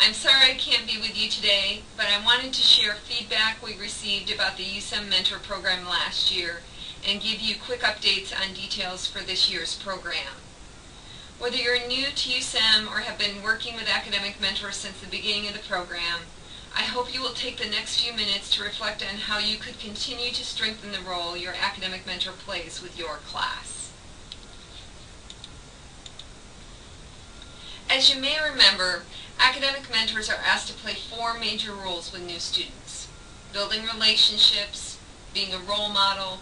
I'm sorry I can't be with you today, but I wanted to share feedback we received about the USEM Mentor program last year and give you quick updates on details for this year's program. Whether you're new to USEM or have been working with academic mentors since the beginning of the program, I hope you will take the next few minutes to reflect on how you could continue to strengthen the role your academic mentor plays with your class. As you may remember, academic mentors are asked to play 4 major roles with new students: building relationships, being a role model,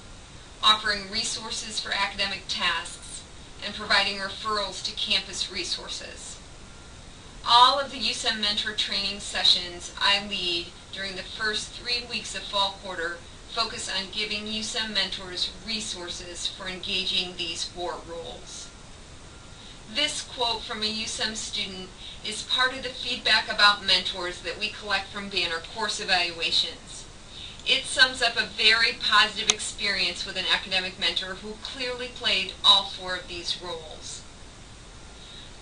offering resources for academic tasks, and providing referrals to campus resources. All of the USEM Mentor training sessions I lead during the first 3 weeks of fall quarter focus on giving USEM mentors resources for engaging these 4 roles. This quote from a USEM student is part of the feedback about mentors that we collect from Banner course evaluations. It sums up a very positive experience with an academic mentor who clearly played all 4 of these roles.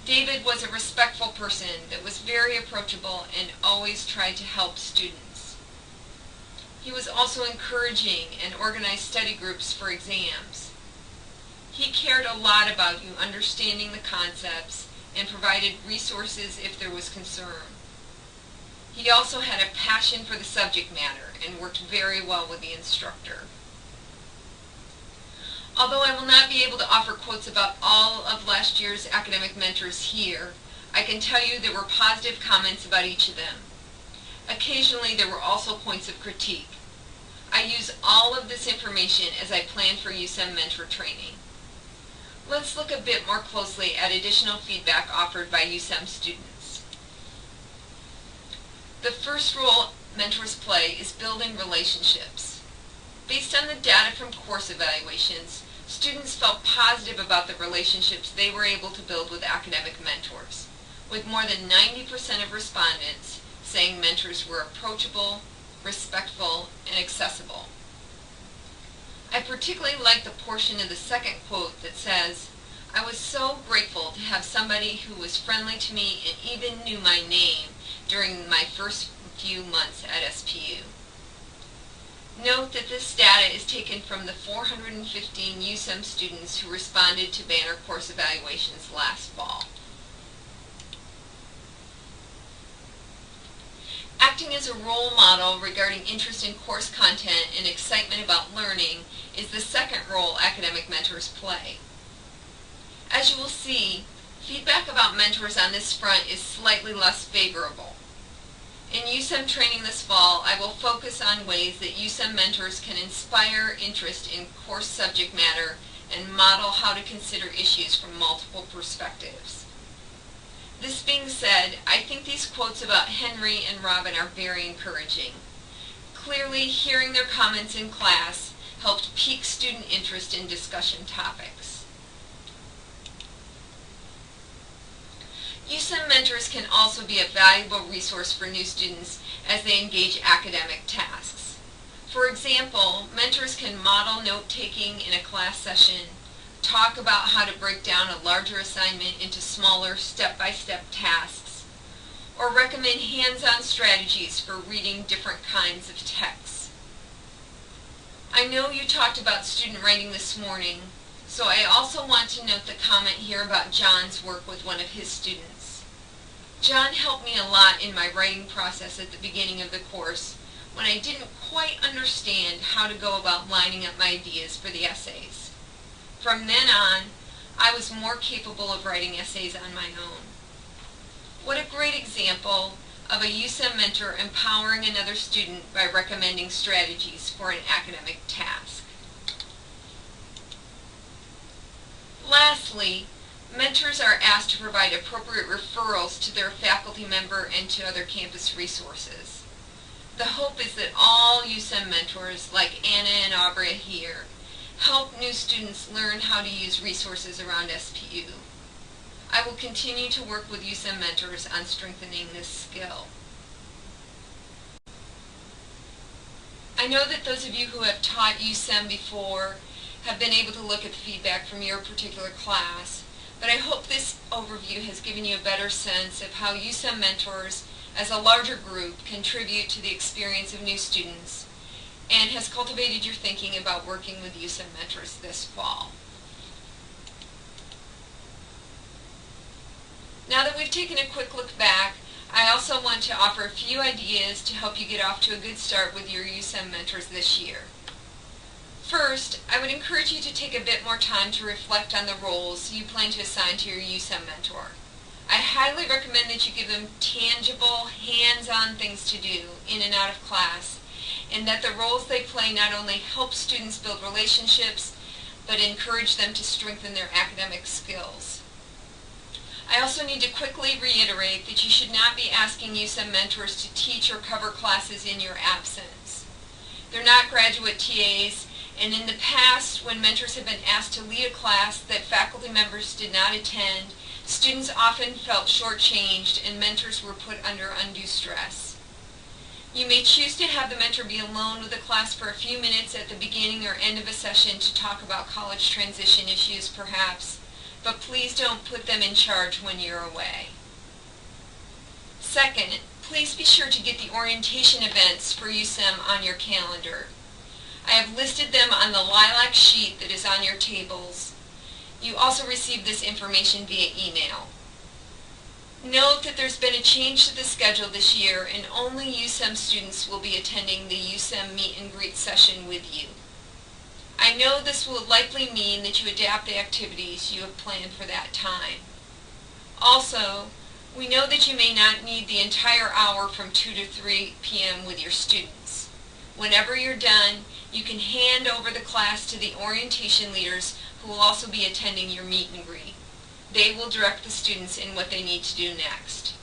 David was a respectful person that was very approachable and always tried to help students. He was also encouraging and organized study groups for exams. He cared a lot about you understanding the concepts and provided resources if there was concern. He also had a passion for the subject matter and worked very well with the instructor. Although I will not be able to offer quotes about all of last year's academic mentors here, I can tell you there were positive comments about each of them. Occasionally there were also points of critique. I use all of this information as I plan for USEM mentor training. Let's look a bit more closely at additional feedback offered by USEM students. The first role mentors play is building relationships. Based on the data from course evaluations, students felt positive about the relationships they were able to build with academic mentors, with more than 90% of respondents saying mentors were approachable, respectful, and accessible. I particularly like the portion of the second quote that says, "I was so grateful to have somebody who was friendly to me and even knew my name during my first few months at SPU." Note that this data is taken from the 415 USEM students who responded to Banner course evaluations last fall. Acting as a role model regarding interest in course content and excitement about learning is the second role academic mentors play. As you will see, feedback about mentors on this front is slightly less favorable. In USEM training this fall, I will focus on ways that USEM mentors can inspire interest in course subject matter and model how to consider issues from multiple perspectives. This being said, I think these quotes about Henry and Robin are very encouraging. Clearly, hearing their comments in class helped pique student interest in discussion topics. USEM mentors can also be a valuable resource for new students as they engage academic tasks. For example, mentors can model note-taking in a class session, talk about how to break down a larger assignment into smaller step-by-step tasks, or recommend hands-on strategies for reading different kinds of texts. I know you talked about student writing this morning, so I also want to note the comment here about John's work with one of his students. John helped me a lot in my writing process at the beginning of the course when I didn't quite understand how to go about lining up my ideas for the essays. From then on, I was more capable of writing essays on my own. What a great example of a USEM mentor empowering another student by recommending strategies for an academic task. Lastly, mentors are asked to provide appropriate referrals to their faculty member and to other campus resources. The hope is that all USEM mentors, like Anna and Aubrey here, help new students learn how to use resources around SPU. I will continue to work with USEM mentors on strengthening this skill. I know that those of you who have taught USEM before have been able to look at the feedback from your particular class, but I hope this overview has given you a better sense of how USEM mentors as a larger group, contribute to the experience of new students and has cultivated your thinking about working with USEM Mentors this fall. Now that we've taken a quick look back, I also want to offer a few ideas to help you get off to a good start with your USEM Mentors this year. First, I would encourage you to take a bit more time to reflect on the roles you plan to assign to your USEM mentor. I highly recommend that you give them tangible, hands-on things to do in and out of class, and that the roles they play not only help students build relationships, but encourage them to strengthen their academic skills. I also need to quickly reiterate that you should not be asking USEM mentors to teach or cover classes in your absence. They're not graduate TAs, and in the past, when mentors have been asked to lead a class that faculty members did not attend, students often felt shortchanged and mentors were put under undue stress. You may choose to have the mentor be alone with the class for a few minutes at the beginning or end of a session to talk about college transition issues perhaps, but please don't put them in charge when you're away. Second, please be sure to get the orientation events for USEM on your calendar. I have listed them on the lilac sheet that is on your tables. You also receive this information via email. Note that there's been a change to the schedule this year and only USEM students will be attending the USEM meet and greet session with you. I know this will likely mean that you adapt the activities you have planned for that time. Also, we know that you may not need the entire hour from 2 to 3 p.m. with your students. Whenever you're done, you can hand over the class to the orientation leaders who will also be attending your meet and greet. They will direct the students in what they need to do next.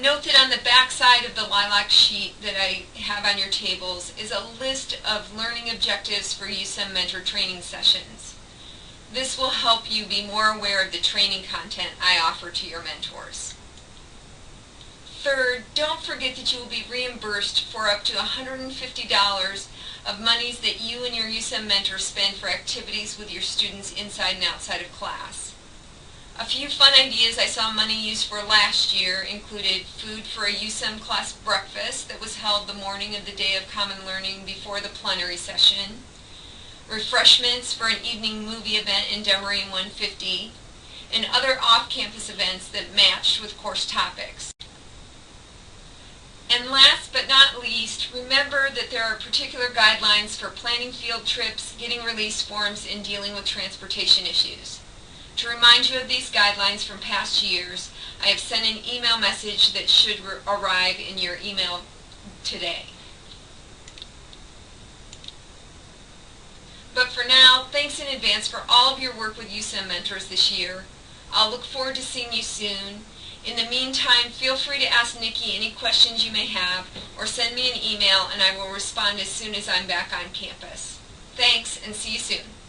Note that on the back side of the lilac sheet that I have on your tables is a list of learning objectives for USEM mentor training sessions. This will help you be more aware of the training content I offer to your mentors. Third, don't forget that you will be reimbursed for up to $150 of monies that you and your USEM mentor spend for activities with your students inside and outside of class. A few fun ideas I saw money used for last year included food for a USEM class breakfast that was held the morning of the day of common learning before the plenary session, refreshments for an evening movie event in Demery 150, and other off-campus events that matched with course topics. And last but not least, remember that there are particular guidelines for planning field trips, getting release forms, and dealing with transportation issues. To remind you of these guidelines from past years, I have sent an email message that should arrive in your email today. But for now, thanks in advance for all of your work with USEM Mentors this year. I'll look forward to seeing you soon. In the meantime, feel free to ask Nikki any questions you may have or send me an email and I will respond as soon as I'm back on campus. Thanks and see you soon.